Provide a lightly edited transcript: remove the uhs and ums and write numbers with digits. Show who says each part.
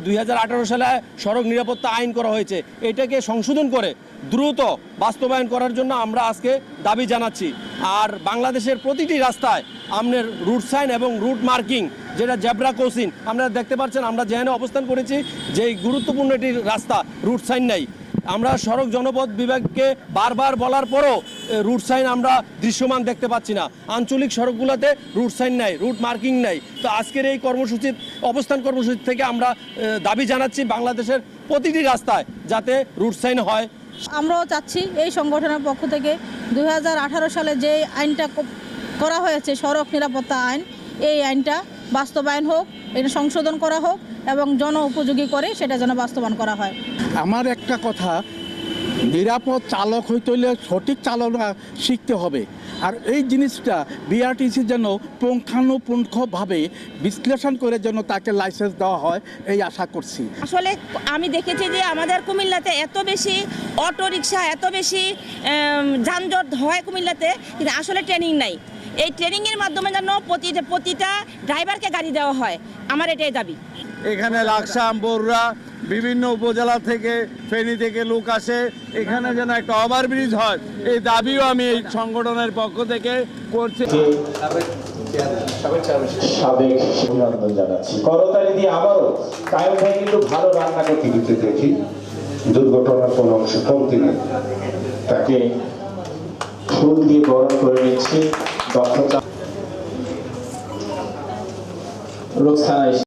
Speaker 1: 2018 সালে সড়ক নিরাপত্তা আইন করা হয়েছে, এটাকে সংশোধন করে দ্রুত বাস্তবায়ন করার জন্য আমরা আজকে দাবি জানাচ্ছি। আর বাংলাদেশের প্রতিটি রাস্তায় আমাদের রুট সাইন এবং রুট মার্কিং, যেটা জেব্রা ক্রসিং, আপনারা দেখতে পাচ্ছেন আমরা যেখানে অবস্থান করেছি যে গুরুত্বপূর্ণ একটি রাস্তা রুট সাইন নাই। আমরা সড়ক জনপথ বিভাগকে বারবার বলার পরও রুট সাইন আমরা দৃশ্যমান দেখতে পাচ্ছি না। আঞ্চলিক সড়কগুলোতে রুট সাইন নাই, রুট মার্কিং নাই। তো আজকের এই অবস্থান কর্মসূচি থেকে আমরা দাবি জানাচ্ছি বাংলাদেশের প্রতিটি রাস্তায় যাতে রুট সাইন হয়।
Speaker 2: আমরাও চাচ্ছি এই সংগঠনের পক্ষ থেকে 2018 সালে যে আইনটা করা হয়েছে সড়ক নিরাপত্তা আইন, এই আইনটা বাস্তবায়ন হোক, এটা সংশোধন করা হোক এবং জন উপযোগী করে সেটা যেন বাস্তবায়ন করা হয়।
Speaker 3: আমার একটা কথা, নিরাপদ চালক হইতে হলে সঠিক চালনা শিখতে হবে। আর এই জিনিসটা বিআরটিসি যেন পুঙ্খানুপুঙ্খভাবে বিশ্লেষণ করে যেন তাকে লাইসেন্স দেওয়া হয়, এই আশা করছি।
Speaker 4: আসলে আমি দেখেছি যে আমাদের কুমিল্লাতে এত বেশি অটো রিক্সা, এত বেশি যানজট হয় কুমিল্লাতে, কিন্তু আসলে ট্রেনিং নাই। এই ট্রেনিংয়ের মাধ্যমে যেন প্রতিটা ড্রাইভারকে গাড়ি দেওয়া হয়, আমার এটাই দাবি।
Speaker 5: এখানে লাকসাম, বরুড়া, বিভিন্ন উপজেলা থেকে, ফেনী থেকে লোক আসে, এখানে যেন একটা ওভারব্রিজ হয়, এই দাবিও আমি এই সংগঠনের পক্ষ থেকে করছি।
Speaker 6: সাবেক অভিনন্দন জানাচ্ছি। করতালি দিয়ে আবারও কায়ম ভাই কিন্তু ভালো রান্না করতে দিতে দেখি, দুর্ঘটনার কোনো অংশ কমতি নেই। তাকে ফুল দিয়ে বরণ করে নিচ্ছি। রোকসানা